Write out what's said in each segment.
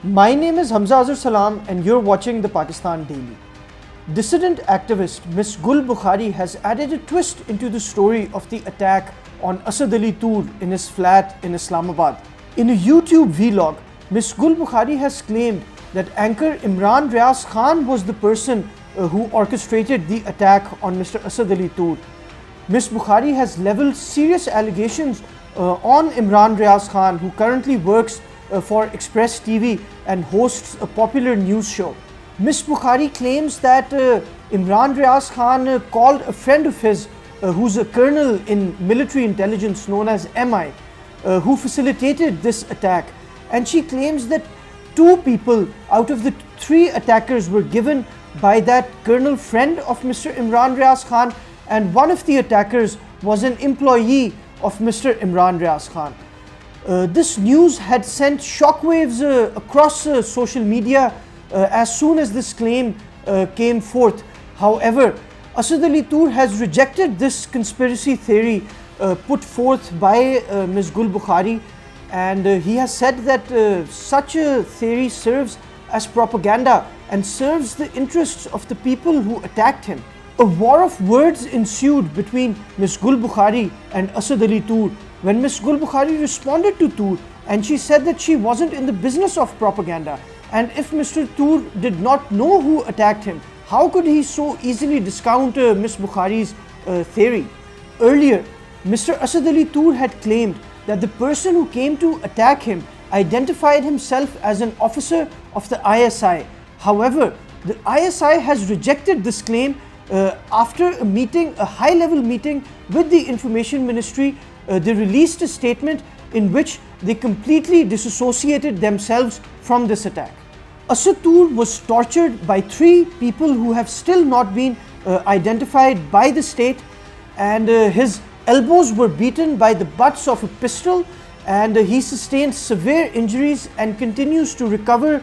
My name is Hamza Azhar Salam and you're watching the Pakistan Daily. Dissident activist Ms. Gul Bukhari has added a twist into the story of the attack on Asad Ali Toor in his flat in Islamabad. In a YouTube vlog, Ms. Gul Bukhari has claimed that anchor Imran Riaz Khan was the person who orchestrated the attack on Mr. Asad Ali Toor. Ms. Bukhari has leveled serious allegations on Imran Riaz Khan, who currently works for Express TV and hosts a popular news show. Ms. Bukhari claims that Imran Riaz Khan called a friend of his who's a colonel in military intelligence known as MI, who facilitated this attack, and she claims that 2 people out of the 3 attackers were given by that colonel friend of Mr. Imran Riaz Khan, and one of the attackers was an employee of Mr. Imran Riaz Khan. This news had sent shockwaves across social media as soon as this claim came forth. However, Asad Ali Toor has rejected this conspiracy theory put forth by Ms. Gul Bukhari, and he has said that such a theory serves as propaganda and serves the interests of the people who attacked him. A war of words ensued between Ms. Gul Bukhari and Asad Ali Toor when Ms. Gul Bukhari responded to Toor, and she said that she wasn't in the business of propaganda, and if Mr. Toor did not know who attacked him, how could he so easily discount Ms. Bukhari's theory? Earlier, Mr. Asad Ali Toor had claimed that the person who came to attack him identified himself as an officer of the ISI. However, the ISI has rejected this claim after a meeting, a high-level meeting with the Information Ministry. They released a statement in which they completely disassociated themselves from this attack. Asad Toor was tortured by 3 people who have still not been identified by the state, and his elbows were beaten by the butts of a pistol, and he sustained severe injuries and continues to recover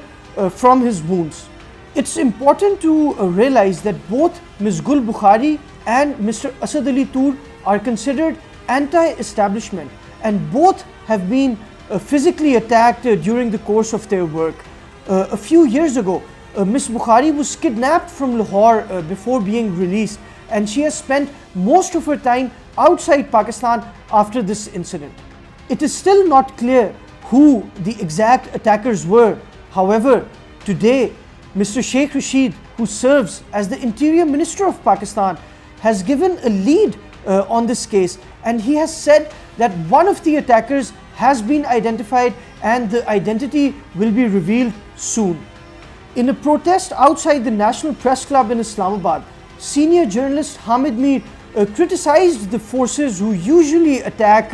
from his wounds. It's important to realize that both Ms. Gul Bukhari and Mr. Asad Ali Toor are considered anti-establishment, and both have been physically attacked during the course of their work. A few years ago, Ms. Bukhari was kidnapped from Lahore before being released, and she has spent most of her time outside Pakistan after this incident. It is still not clear who the exact attackers were. However, today, Mr. Sheikh Rashid, who serves as the Interior Minister of Pakistan, has given a lead on this case, and he has said that one of the attackers has been identified and the identity will be revealed soon. In a protest outside the National Press Club in Islamabad, senior journalist Hamid Mir criticized the forces who usually attack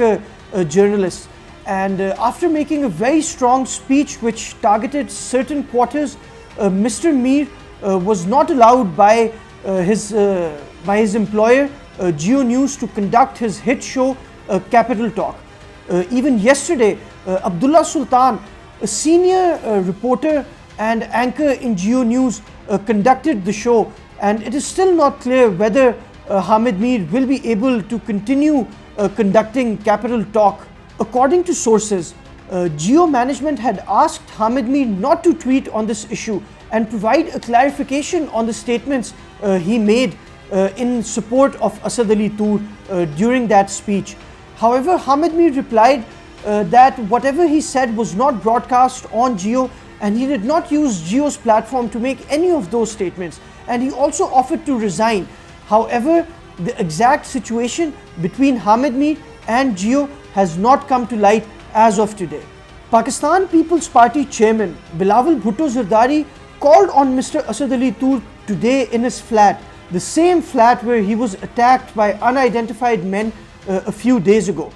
journalists, and after making a very strong speech which targeted certain quarters, Mr. Mir was not allowed by his employer Geo News to conduct his hit show Capital Talk. Even yesterday, Abdullah Sultan, a senior reporter and anchor in Geo News, conducted the show, and it is still not clear whether Hamid Mir will be able to continue conducting Capital Talk. According to sources, Geo management had asked Hamid Mir not to tweet on this issue and provide a clarification on the statements he made in support of Asad Ali Toor during that speech. However, Hamid Mir replied that whatever he said was not broadcast on Geo, and he did not use Geo's platform to make any of those statements, and he also offered to resign. However, the exact situation between Hamid Mir and Geo has not come to light as of today. Pakistan People's Party chairman Bilawal Bhutto Zardari called on Mr. Asad Ali Toor today in his flat, the same flat where he was attacked by unidentified men a few days ago.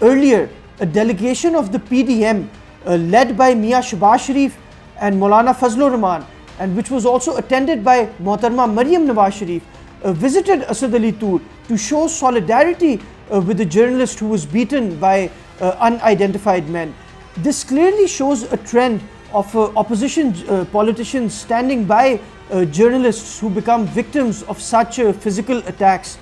Earlier, a delegation of the PDM led by Mia Shahbaz Sharif and Maulana Fazlur Rahman, and which was also attended by Mohtarma Maryam Nawaz Sharif, visited Asad Ali Toor to show solidarity with the journalist who was beaten by unidentified men. This clearly shows a trend of opposition politicians standing by journalists who become victims of such physical attacks.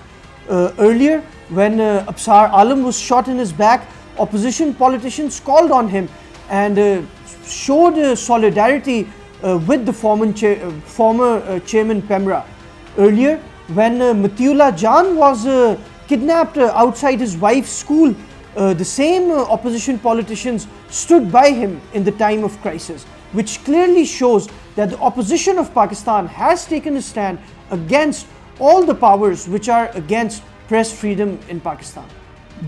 Earlier, when Absar Alam was shot in his back, opposition politicians called on him and showed solidarity with the former chairman Pemra. Earlier, when Matiullah Jan was kidnapped outside his wife's school, the same opposition politicians stood by him in the time of crisis, which clearly shows that the opposition of Pakistan has taken a stand against all the powers which are against press freedom in Pakistan.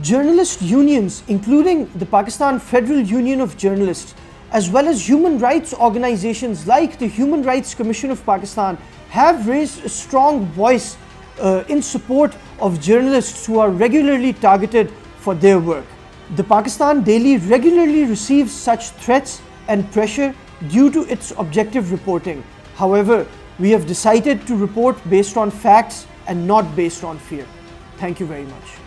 Journalist unions, including the Pakistan Federal Union of Journalists, as well as human rights organizations like the Human Rights Commission of Pakistan, have raised a strong voice in support of journalists who are regularly targeted for their work. The Pakistan Daily regularly receives such threats and pressure due to its objective reporting. However, we have decided to report based on facts and not based on fear. Thank you very much.